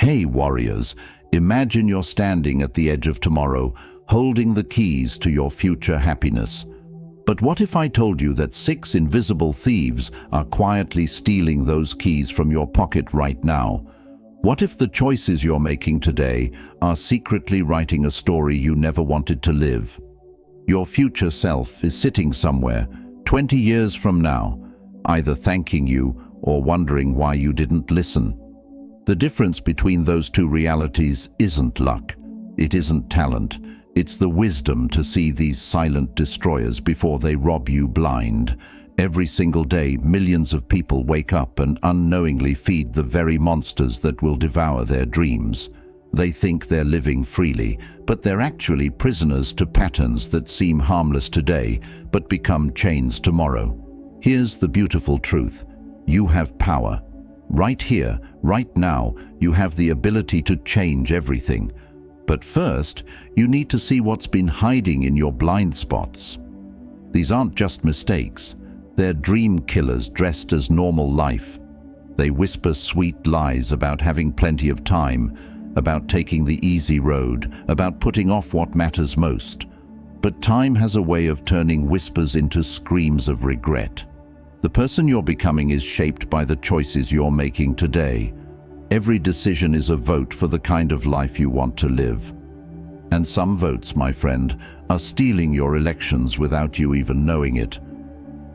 Hey warriors, imagine you're standing at the edge of tomorrow, holding the keys to your future happiness. But what if I told you that 6 invisible thieves are quietly stealing those keys from your pocket right now? What if the choices you're making today are secretly writing a story you never wanted to live? Your future self is sitting somewhere, 20 years from now, either thanking you or wondering why you didn't listen. The difference between those two realities isn't luck, it isn't talent, it's the wisdom to see these silent destroyers before they rob you blind. Every single day, millions of people wake up and unknowingly feed the very monsters that will devour their dreams. They think they're living freely, but they're actually prisoners to patterns that seem harmless today, but become chains tomorrow. Here's the beautiful truth. You have power. Right here, right now, you have the ability to change everything. But first, you need to see what's been hiding in your blind spots. These aren't just mistakes. They're dream killers dressed as normal life. They whisper sweet lies about having plenty of time, about taking the easy road, about putting off what matters most. But time has a way of turning whispers into screams of regret. The person you're becoming is shaped by the choices you're making today. Every decision is a vote for the kind of life you want to live. And some votes, my friend, are stealing your elections without you even knowing it.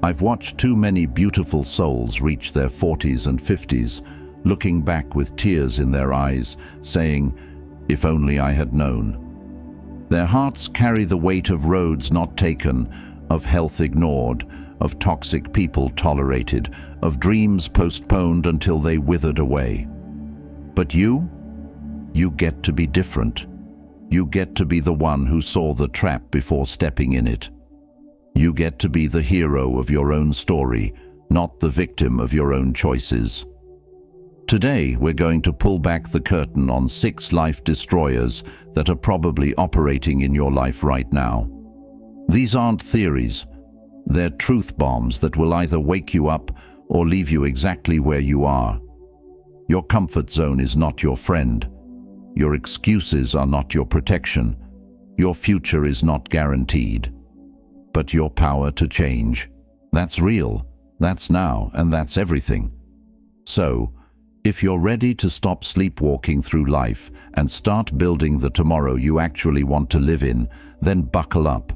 I've watched too many beautiful souls reach their 40s and 50s, looking back with tears in their eyes, saying, "If only I had known." Their hearts carry the weight of roads not taken, of health ignored, of toxic people tolerated, of dreams postponed until they withered away. But you get to be different. You get to be the one who saw the trap before stepping in it. You get to be the hero of your own story, not the victim of your own choices. Today, we're going to pull back the curtain on 6 life destroyers that are probably operating in your life right now. These aren't theories. They're truth bombs that will either wake you up or leave you exactly where you are. Your comfort zone is not your friend. Your excuses are not your protection. Your future is not guaranteed. But your power to change, that's real, that's now, and that's everything. So, if you're ready to stop sleepwalking through life and start building the tomorrow you actually want to live in, then buckle up.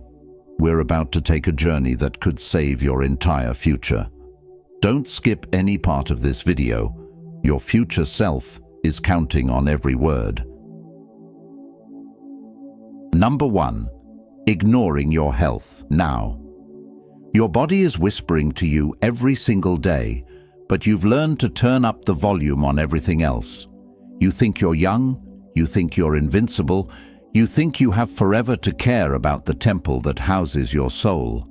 We're about to take a journey that could save your entire future. Don't skip any part of this video. Your future self is counting on every word. Number 1. Ignoring your health now. Your body is whispering to you every single day, but you've learned to turn up the volume on everything else. You think you're young, you think you're invincible, you think you have forever to care about the temple that houses your soul.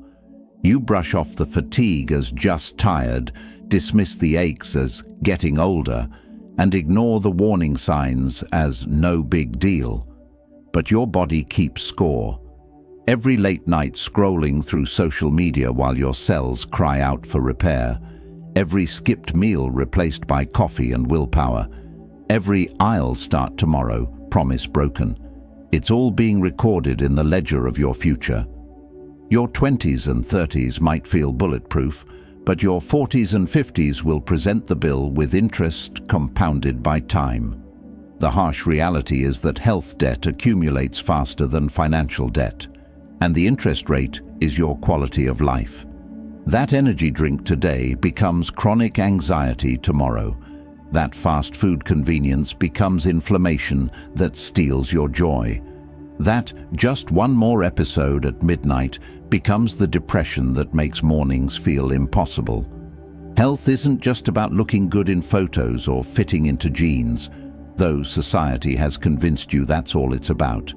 You brush off the fatigue as just tired, dismiss the aches as getting older, and ignore the warning signs as no big deal. But your body keeps score. Every late night scrolling through social media while your cells cry out for repair. Every skipped meal replaced by coffee and willpower. Every "I'll start tomorrow" promise broken. It's all being recorded in the ledger of your future. Your 20s and 30s might feel bulletproof, but your 40s and 50s will present the bill with interest compounded by time. The harsh reality is that health debt accumulates faster than financial debt, and the interest rate is your quality of life. That energy drink today becomes chronic anxiety tomorrow. That fast food convenience becomes inflammation that steals your joy. That just one more episode at midnight becomes the depression that makes mornings feel impossible. Health isn't just about looking good in photos or fitting into jeans, though society has convinced you that's all it's about.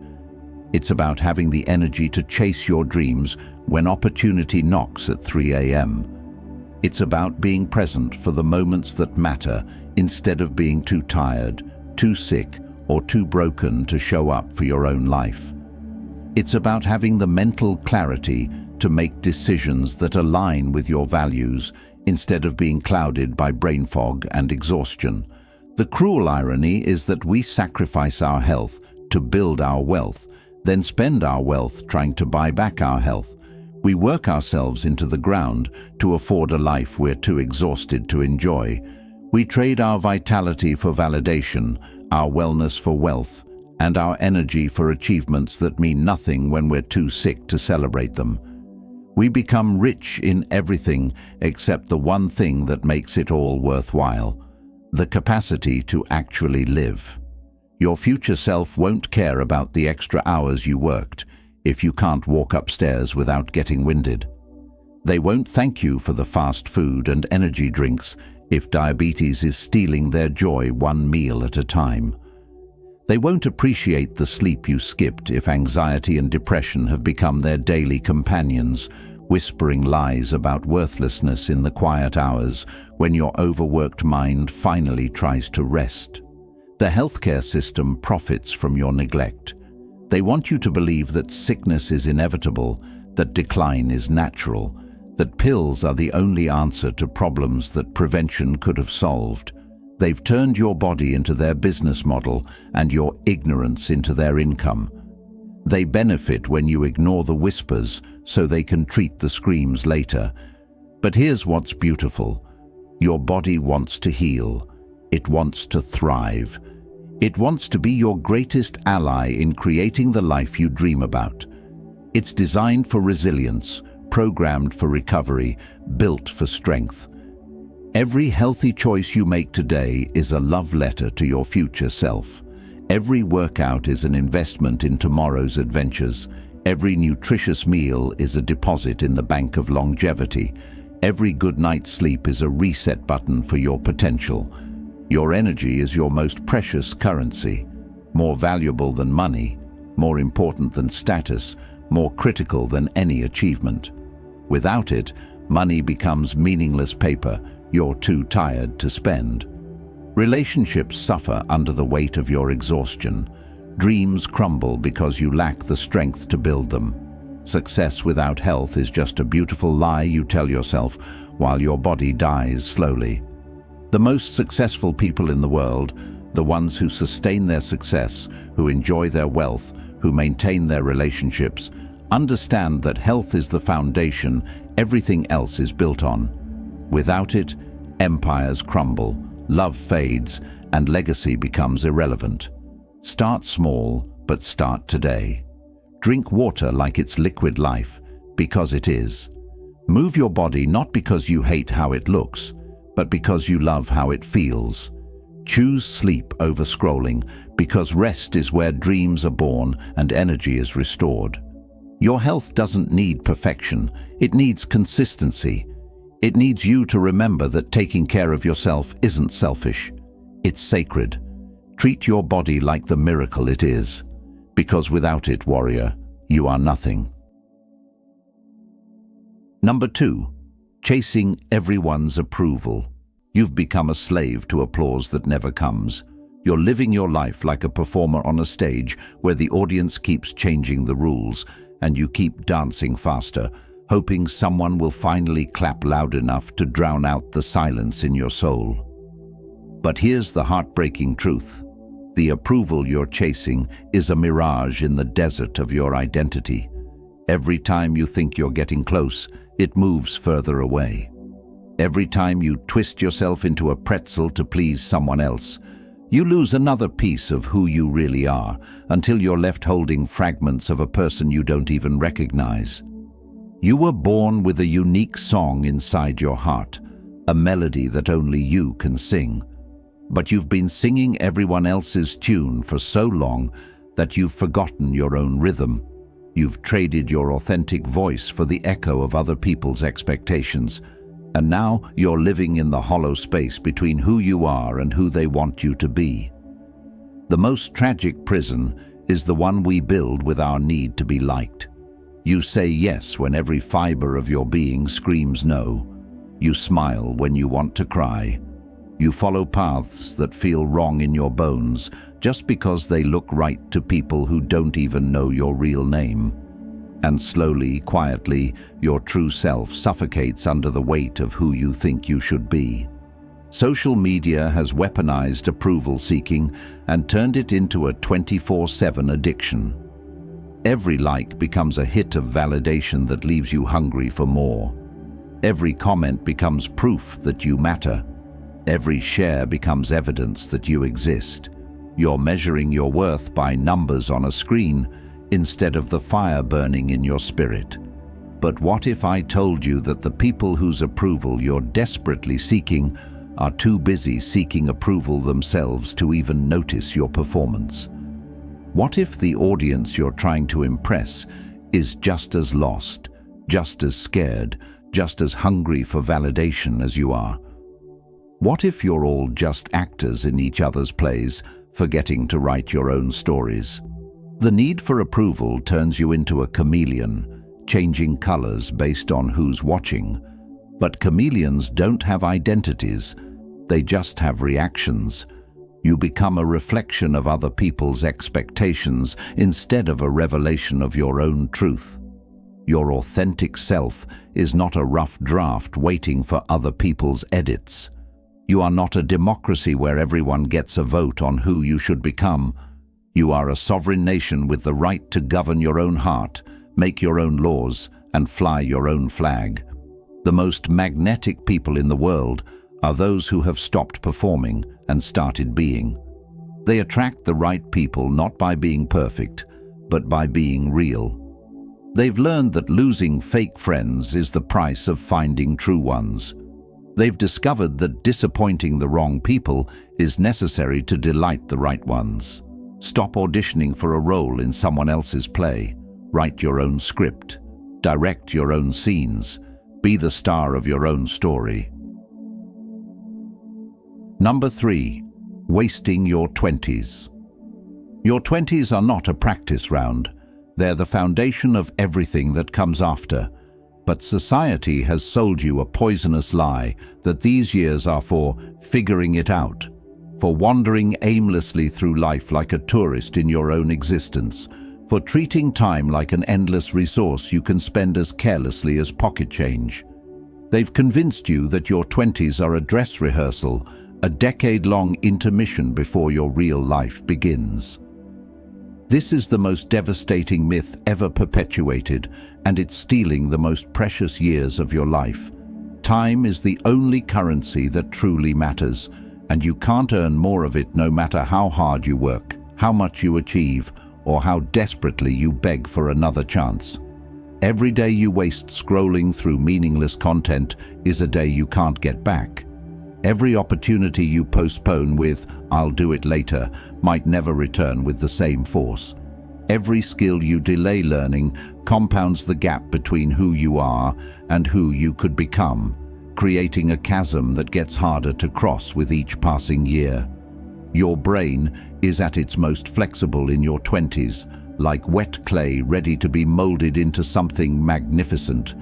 It's about having the energy to chase your dreams when opportunity knocks at 3 a.m. It's about being present for the moments that matter instead of being too tired, too sick, or too broken to show up for your own life. It's about having the mental clarity to make decisions that align with your values instead of being clouded by brain fog and exhaustion. The cruel irony is that we sacrifice our health to build our wealth, then spend our wealth trying to buy back our health. We work ourselves into the ground to afford a life we're too exhausted to enjoy. We trade our vitality for validation, our wellness for wealth, and our energy for achievements that mean nothing when we're too sick to celebrate them. We become rich in everything except the one thing that makes it all worthwhile: the capacity to actually live. Your future self won't care about the extra hours you worked if you can't walk upstairs without getting winded. They won't thank you for the fast food and energy drinks if diabetes is stealing their joy one meal at a time. They won't appreciate the sleep you skipped if anxiety and depression have become their daily companions, whispering lies about worthlessness in the quiet hours when your overworked mind finally tries to rest. The healthcare system profits from your neglect. They want you to believe that sickness is inevitable, that decline is natural, that pills are the only answer to problems that prevention could have solved. They've turned your body into their business model and your ignorance into their income. They benefit when you ignore the whispers so they can treat the screams later. But here's what's beautiful. Your body wants to heal. It wants to thrive. It wants to be your greatest ally in creating the life you dream about. It's designed for resilience, programmed for recovery, built for strength. Every healthy choice you make today is a love letter to your future self. Every workout is an investment in tomorrow's adventures. Every nutritious meal is a deposit in the bank of longevity. Every good night's sleep is a reset button for your potential. Your energy is your most precious currency, more valuable than money, more important than status, more critical than any achievement. Without it, money becomes meaningless paper you're too tired to spend. Relationships suffer under the weight of your exhaustion. Dreams crumble because you lack the strength to build them. Success without health is just a beautiful lie you tell yourself while your body dies slowly. The most successful people in the world, the ones who sustain their success, who enjoy their wealth, who maintain their relationships, understand that health is the foundation everything else is built on. Without it, empires crumble, love fades, and legacy becomes irrelevant. Start small, but start today. Drink water like it's liquid life, because it is. Move your body not because you hate how it looks, but because you love how it feels. Choose sleep over scrolling, because rest is where dreams are born and energy is restored. Your health doesn't need perfection, it needs consistency. It needs you to remember that taking care of yourself isn't selfish, it's sacred. Treat your body like the miracle it is, because without it, warrior, you are nothing. Number 2. Chasing everyone's approval. You've become a slave to applause that never comes. You're living your life like a performer on a stage where the audience keeps changing the rules, and you keep dancing faster, hoping someone will finally clap loud enough to drown out the silence in your soul. But here's the heartbreaking truth. The approval you're chasing is a mirage in the desert of your identity. Every time you think you're getting close, it moves further away. Every time you twist yourself into a pretzel to please someone else, you lose another piece of who you really are, until you're left holding fragments of a person you don't even recognize. You were born with a unique song inside your heart, a melody that only you can sing. But you've been singing everyone else's tune for so long that you've forgotten your own rhythm. You've traded your authentic voice for the echo of other people's expectations, and now you're living in the hollow space between who you are and who they want you to be. The most tragic prison is the one we build with our need to be liked. You say yes when every fiber of your being screams no. You smile when you want to cry. You follow paths that feel wrong in your bones just because they look right to people who don't even know your real name. And slowly, quietly, your true self suffocates under the weight of who you think you should be. Social media has weaponized approval seeking and turned it into a 24/7 addiction. Every like becomes a hit of validation that leaves you hungry for more. Every comment becomes proof that you matter. Every share becomes evidence that you exist. You're measuring your worth by numbers on a screen instead of the fire burning in your spirit. But what if I told you that the people whose approval you're desperately seeking are too busy seeking approval themselves to even notice your performance? What if the audience you're trying to impress is just as lost, just as scared, just as hungry for validation as you are? What if you're all just actors in each other's plays, forgetting to write your own stories? The need for approval turns you into a chameleon, changing colors based on who's watching. But chameleons don't have identities, they just have reactions. You become a reflection of other people's expectations instead of a revelation of your own truth. Your authentic self is not a rough draft waiting for other people's edits. You are not a democracy where everyone gets a vote on who you should become. You are a sovereign nation with the right to govern your own heart, make your own laws, and fly your own flag. The most magnetic people in the world are those who have stopped performing and started being. They attract the right people not by being perfect, but by being real. They've learned that losing fake friends is the price of finding true ones. They've discovered that disappointing the wrong people is necessary to delight the right ones. Stop auditioning for a role in someone else's play. Write your own script. Direct your own scenes. Be the star of your own story. Number 3. Wasting your 20s. Your 20s are not a practice round. They're the foundation of everything that comes after. But society has sold you a poisonous lie that these years are for figuring it out, for wandering aimlessly through life like a tourist in your own existence, for treating time like an endless resource you can spend as carelessly as pocket change. They've convinced you that your 20s are a dress rehearsal, a decade-long intermission before your real life begins. This is the most devastating myth ever perpetuated, and it's stealing the most precious years of your life. Time is the only currency that truly matters, and you can't earn more of it no matter how hard you work, how much you achieve, or how desperately you beg for another chance. Every day you waste scrolling through meaningless content is a day you can't get back. Every opportunity you postpone with "I'll do it later" might never return with the same force. Every skill you delay learning compounds the gap between who you are and who you could become, creating a chasm that gets harder to cross with each passing year. Your brain is at its most flexible in your 20s, like wet clay ready to be molded into something magnificent.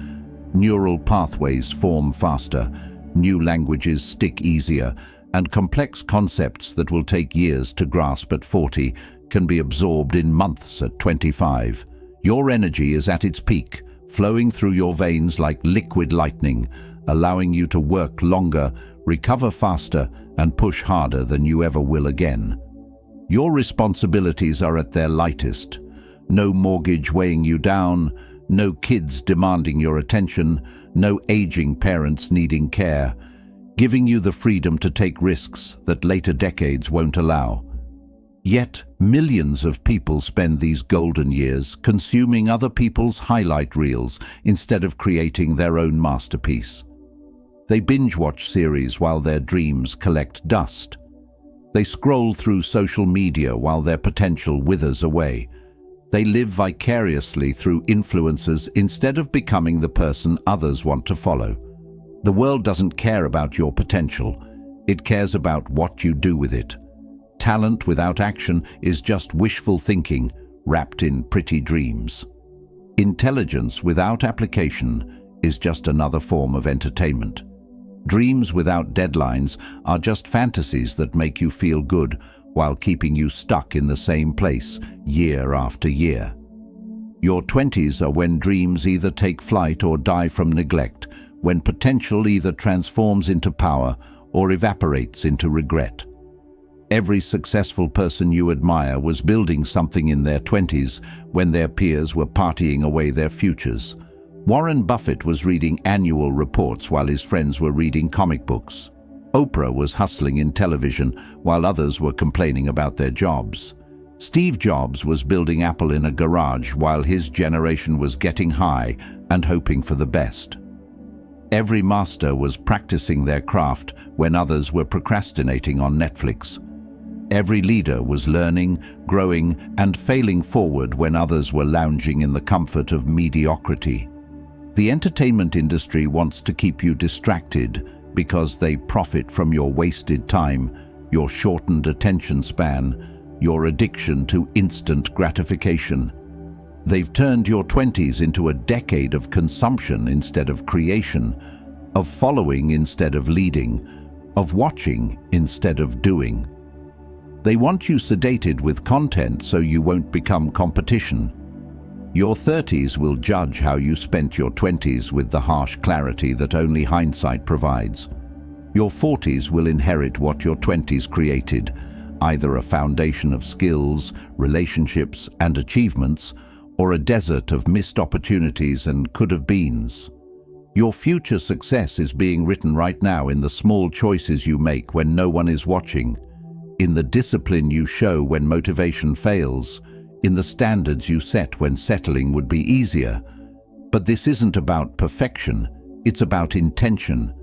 Neural pathways form faster, new languages stick easier, and complex concepts that will take years to grasp at 40 can be absorbed in months at 25. Your energy is at its peak, flowing through your veins like liquid lightning, allowing you to work longer, recover faster, and push harder than you ever will again. Your responsibilities are at their lightest. No mortgage weighing you down, no kids demanding your attention, no aging parents needing care, giving you the freedom to take risks that later decades won't allow. Yet, millions of people spend these golden years consuming other people's highlight reels instead of creating their own masterpiece. They binge-watch series while their dreams collect dust. They scroll through social media while their potential withers away. They live vicariously through influencers instead of becoming the person others want to follow. The world doesn't care about your potential. It cares about what you do with it. Talent without action is just wishful thinking wrapped in pretty dreams. Intelligence without application is just another form of entertainment. Dreams without deadlines are just fantasies that make you feel good while keeping you stuck in the same place year after year. Your 20s are when dreams either take flight or die from neglect, when potential either transforms into power or evaporates into regret. Every successful person you admire was building something in their 20s when their peers were partying away their futures. Warren Buffett was reading annual reports while his friends were reading comic books. Oprah was hustling in television while others were complaining about their jobs. Steve Jobs was building Apple in a garage while his generation was getting high and hoping for the best. Every master was practicing their craft when others were procrastinating on Netflix. Every leader was learning, growing, and failing forward when others were lounging in the comfort of mediocrity. The entertainment industry wants to keep you distracted because they profit from your wasted time, your shortened attention span, your addiction to instant gratification. They've turned your 20s into a decade of consumption instead of creation, of following instead of leading, of watching instead of doing. They want you sedated with content so you won't become competition. Your 30s will judge how you spent your 20s with the harsh clarity that only hindsight provides. Your 40s will inherit what your 20s created, either a foundation of skills, relationships, and achievements, or a desert of missed opportunities and could-have-beens. Your future success is being written right now in the small choices you make when no one is watching, in the discipline you show when motivation fails, in the standards you set when settling would be easier. But this isn't about perfection, it's about intention.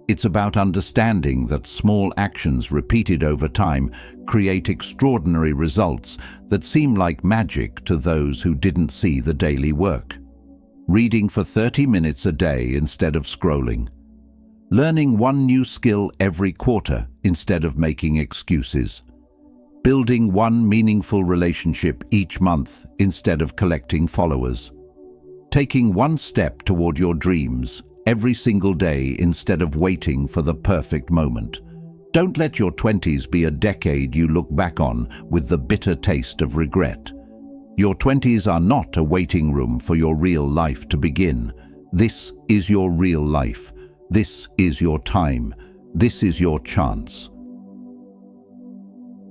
It's about understanding that small actions repeated over time create extraordinary results that seem like magic to those who didn't see the daily work. Reading for 30 minutes a day instead of scrolling. Learning one new skill every quarter instead of making excuses. Building one meaningful relationship each month instead of collecting followers. Taking one step toward your dreams every single day instead of waiting for the perfect moment. Don't let your 20s be a decade you look back on with the bitter taste of regret. Your 20s are not a waiting room for your real life to begin. This is your real life. This is your time. This is your chance.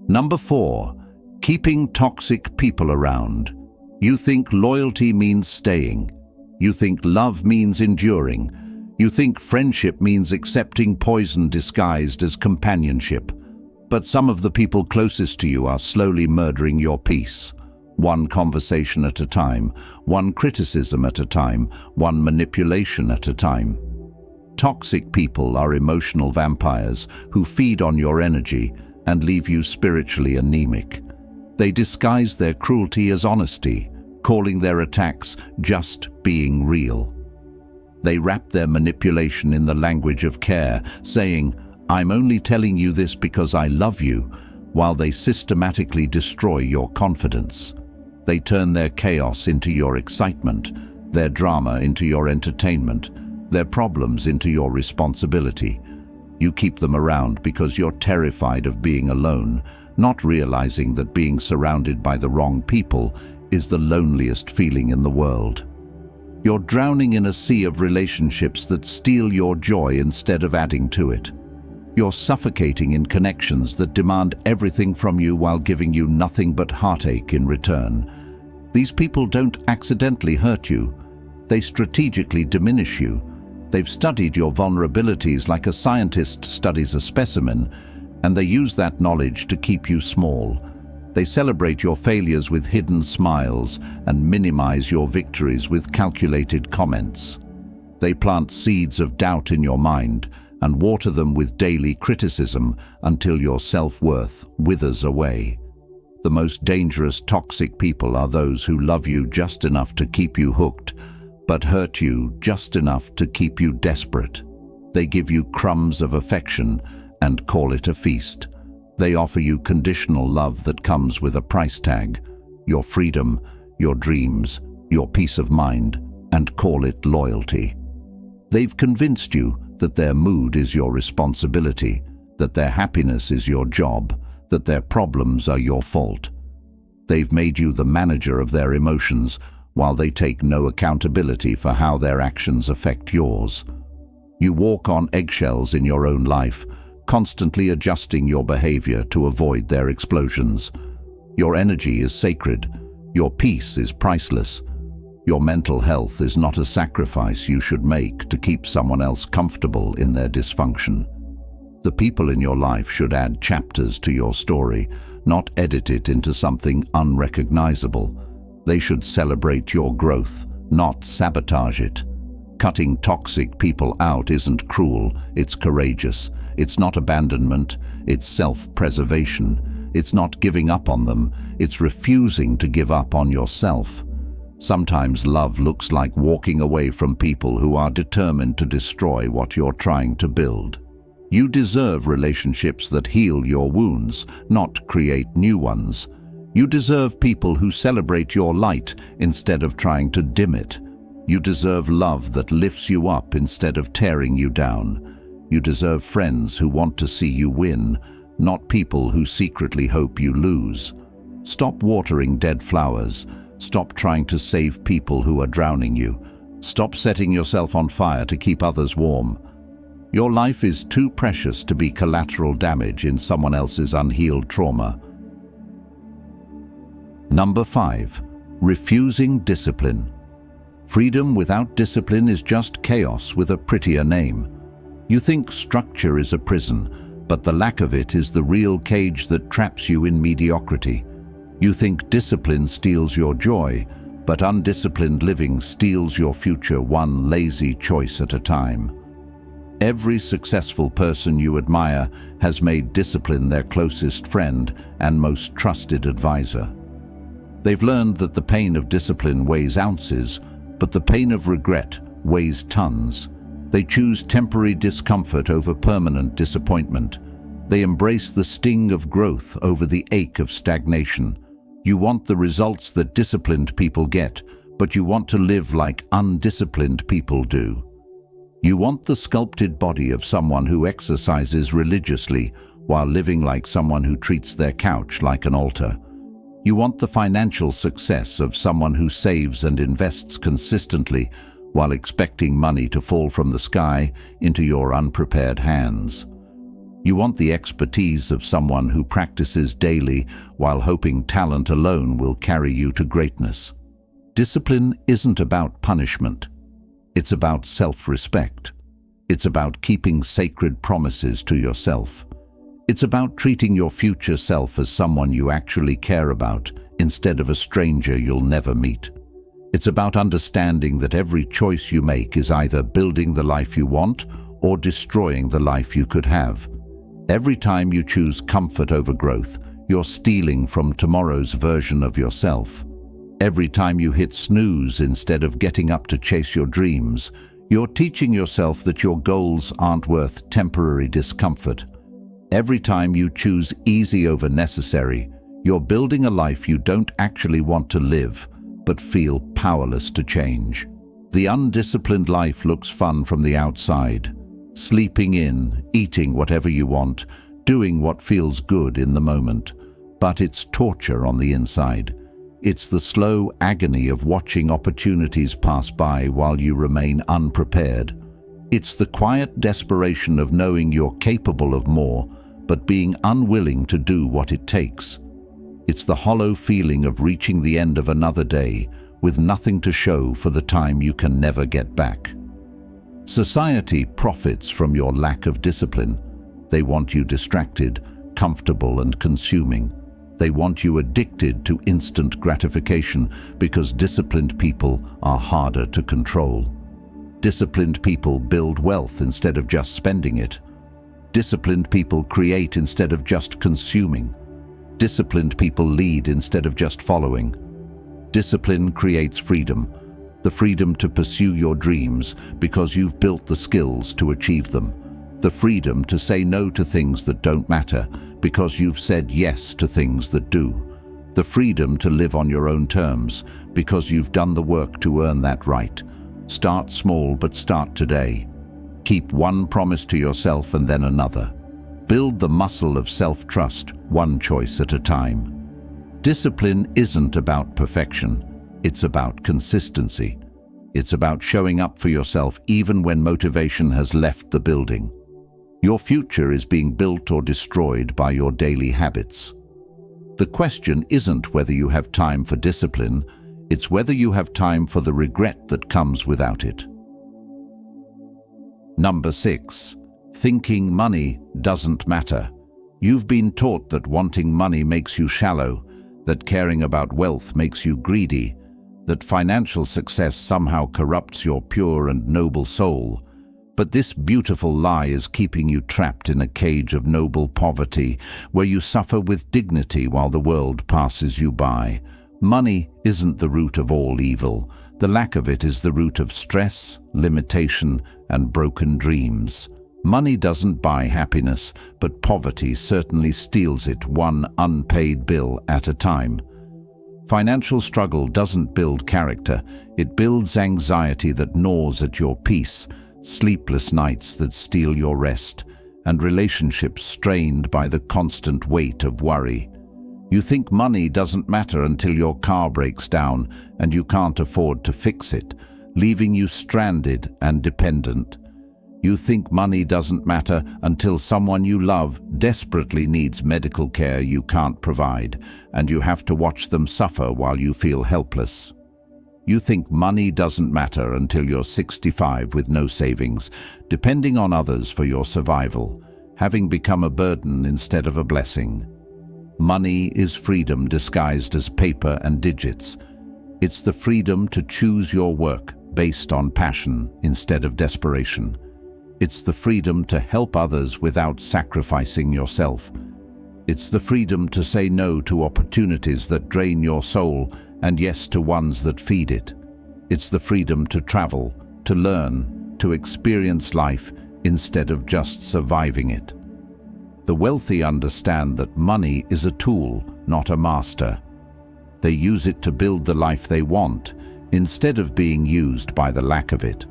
Number 4, keeping toxic people around. You think loyalty means staying. You think love means enduring. You think friendship means accepting poison disguised as companionship. But some of the people closest to you are slowly murdering your peace. One conversation at a time, one criticism at a time, one manipulation at a time. Toxic people are emotional vampires who feed on your energy and leave you spiritually anemic. They disguise their cruelty as honesty, calling their attacks just being real. They wrap their manipulation in the language of care, saying, "I'm only telling you this because I love you," while they systematically destroy your confidence. They turn their chaos into your excitement, their drama into your entertainment, their problems into your responsibility. You keep them around because you're terrified of being alone, not realizing that being surrounded by the wrong people is the loneliest feeling in the world. You're drowning in a sea of relationships that steal your joy instead of adding to it. You're suffocating in connections that demand everything from you while giving you nothing but heartache in return. These people don't accidentally hurt you. They strategically diminish you. They've studied your vulnerabilities like a scientist studies a specimen, and they use that knowledge to keep you small. They celebrate your failures with hidden smiles and minimize your victories with calculated comments. They plant seeds of doubt in your mind and water them with daily criticism until your self-worth withers away. The most dangerous toxic people are those who love you just enough to keep you hooked, but hurt you just enough to keep you desperate. They give you crumbs of affection and call it a feast. They offer you conditional love that comes with a price tag, your freedom, your dreams, your peace of mind, and call it loyalty. They've convinced you that their mood is your responsibility, that their happiness is your job, that their problems are your fault. They've made you the manager of their emotions, while they take no accountability for how their actions affect yours. You walk on eggshells in your own life, constantly adjusting your behavior to avoid their explosions. Your energy is sacred. Your peace is priceless. Your mental health is not a sacrifice you should make to keep someone else comfortable in their dysfunction. The people in your life should add chapters to your story, not edit it into something unrecognizable. They should celebrate your growth, not sabotage it. Cutting toxic people out isn't cruel, it's courageous. It's not abandonment, it's self-preservation. It's not giving up on them, it's refusing to give up on yourself. Sometimes love looks like walking away from people who are determined to destroy what you're trying to build. You deserve relationships that heal your wounds, not create new ones. You deserve people who celebrate your light instead of trying to dim it. You deserve love that lifts you up instead of tearing you down. You deserve friends who want to see you win, not people who secretly hope you lose. Stop watering dead flowers. Stop trying to save people who are drowning you. Stop setting yourself on fire to keep others warm. Your life is too precious to be collateral damage in someone else's unhealed trauma. Number 5. Refusing discipline. Freedom without discipline is just chaos with a prettier name. You think structure is a prison, but the lack of it is the real cage that traps you in mediocrity. You think discipline steals your joy, but undisciplined living steals your future one lazy choice at a time. Every successful person you admire has made discipline their closest friend and most trusted advisor. They've learned that the pain of discipline weighs ounces, but the pain of regret weighs tons. They choose temporary discomfort over permanent disappointment. They embrace the sting of growth over the ache of stagnation. You want the results that disciplined people get, but you want to live like undisciplined people do. You want the sculpted body of someone who exercises religiously while living like someone who treats their couch like an altar. You want the financial success of someone who saves and invests consistently while expecting money to fall from the sky into your unprepared hands. You want the expertise of someone who practices daily while hoping talent alone will carry you to greatness. Discipline isn't about punishment. It's about self-respect. It's about keeping sacred promises to yourself. It's about treating your future self as someone you actually care about instead of a stranger you'll never meet. It's about understanding that every choice you make is either building the life you want or destroying the life you could have. Every time you choose comfort over growth, you're stealing from tomorrow's version of yourself. Every time you hit snooze instead of getting up to chase your dreams, you're teaching yourself that your goals aren't worth temporary discomfort. Every time you choose easy over necessary, you're building a life you don't actually want to live, but feel powerless to change. The undisciplined life looks fun from the outside. Sleeping in, eating whatever you want, doing what feels good in the moment. But it's torture on the inside. It's the slow agony of watching opportunities pass by while you remain unprepared. It's the quiet desperation of knowing you're capable of more, but being unwilling to do what it takes. It's the hollow feeling of reaching the end of another day with nothing to show for the time you can never get back. Society profits from your lack of discipline. They want you distracted, comfortable and consuming. They want you addicted to instant gratification because disciplined people are harder to control. Disciplined people build wealth instead of just spending it. Disciplined people create instead of just consuming. Disciplined people lead instead of just following. Discipline creates freedom. The freedom to pursue your dreams because you've built the skills to achieve them. The freedom to say no to things that don't matter because you've said yes to things that do. The freedom to live on your own terms because you've done the work to earn that right. Start small, but start today. Keep one promise to yourself and then another. Build the muscle of self-trust, one choice at a time. Discipline isn't about perfection. It's about consistency. It's about showing up for yourself even when motivation has left the building. Your future is being built or destroyed by your daily habits. The question isn't whether you have time for discipline, it's whether you have time for the regret that comes without it. Number 6. Thinking money doesn't matter. You've been taught that wanting money makes you shallow, that caring about wealth makes you greedy, that financial success somehow corrupts your pure and noble soul. But this beautiful lie is keeping you trapped in a cage of noble poverty, where you suffer with dignity while the world passes you by. Money isn't the root of all evil. The lack of it is the root of stress, limitation, and broken dreams. Money doesn't buy happiness, but poverty certainly steals it, one unpaid bill at a time. Financial struggle doesn't build character, it builds anxiety that gnaws at your peace, sleepless nights that steal your rest, and relationships strained by the constant weight of worry. You think money doesn't matter until your car breaks down and you can't afford to fix it, leaving you stranded and dependent. You think money doesn't matter until someone you love desperately needs medical care you can't provide, and you have to watch them suffer while you feel helpless. You think money doesn't matter until you're 65 with no savings, depending on others for your survival, having become a burden instead of a blessing. Money is freedom disguised as paper and digits. It's the freedom to choose your work based on passion instead of desperation. It's the freedom to help others without sacrificing yourself. It's the freedom to say no to opportunities that drain your soul and yes to ones that feed it. It's the freedom to travel, to learn, to experience life instead of just surviving it. The wealthy understand that money is a tool, not a master. They use it to build the life they want, instead of being used by the lack of it.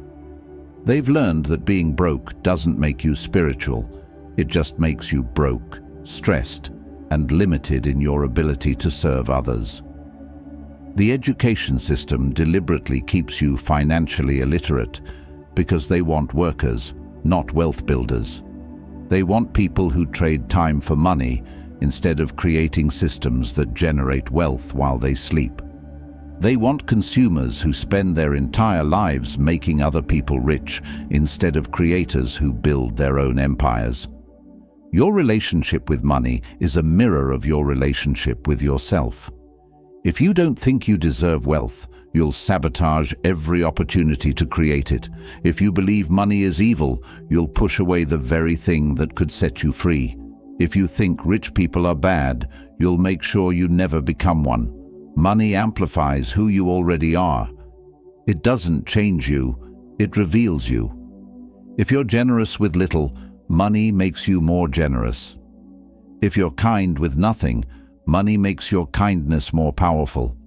They've learned that being broke doesn't make you spiritual, it just makes you broke, stressed, and limited in your ability to serve others. The education system deliberately keeps you financially illiterate because they want workers, not wealth builders. They want people who trade time for money instead of creating systems that generate wealth while they sleep. They want consumers who spend their entire lives making other people rich instead of creators who build their own empires. Your relationship with money is a mirror of your relationship with yourself. If you don't think you deserve wealth, you'll sabotage every opportunity to create it. If you believe money is evil, you'll push away the very thing that could set you free. If you think rich people are bad, you'll make sure you never become one. Money amplifies who you already are. It doesn't change you, it reveals you. If you're generous with little, money makes you more generous. If you're kind with nothing, money makes your kindness more powerful.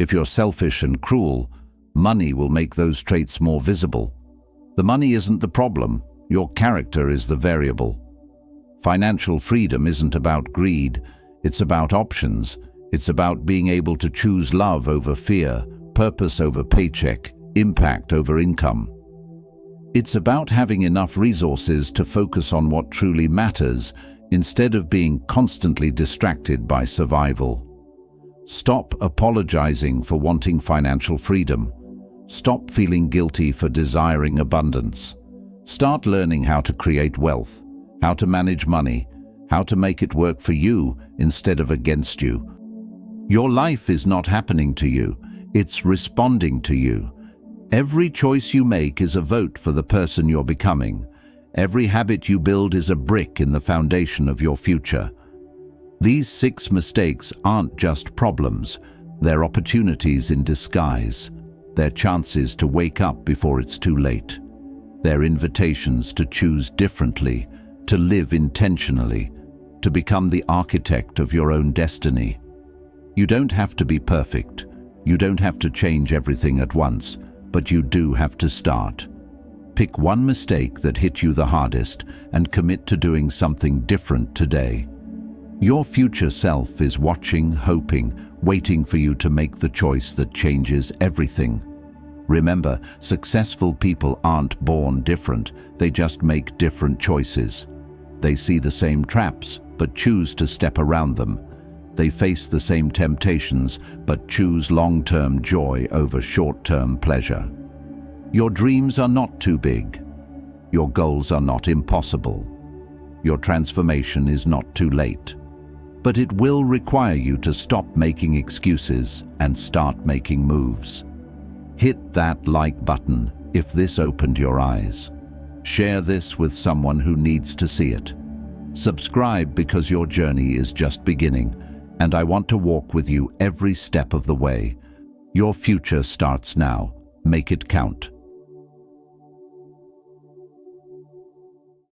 If you're selfish and cruel, money will make those traits more visible. The money isn't the problem, your character is the variable. Financial freedom isn't about greed, it's about options. It's about being able to choose love over fear, purpose over paycheck, impact over income. It's about having enough resources to focus on what truly matters instead of being constantly distracted by survival. Stop apologizing for wanting financial freedom. Stop feeling guilty for desiring abundance. Start learning how to create wealth, how to manage money, how to make it work for you instead of against you. Your life is not happening to you, it's responding to you. Every choice you make is a vote for the person you're becoming. Every habit you build is a brick in the foundation of your future. These 6 mistakes aren't just problems, they're opportunities in disguise. They're chances to wake up before it's too late. They're invitations to choose differently, to live intentionally, to become the architect of your own destiny. You don't have to be perfect. You don't have to change everything at once, but you do have to start. Pick one mistake that hit you the hardest and commit to doing something different today. Your future self is watching, hoping, waiting for you to make the choice that changes everything. Remember, successful people aren't born different, they just make different choices. They see the same traps, but choose to step around them. They face the same temptations, but choose long-term joy over short-term pleasure. Your dreams are not too big. Your goals are not impossible. Your transformation is not too late. But it will require you to stop making excuses and start making moves. Hit that like button if this opened your eyes. Share this with someone who needs to see it. Subscribe because your journey is just beginning, and I want to walk with you every step of the way. Your future starts now. Make it count.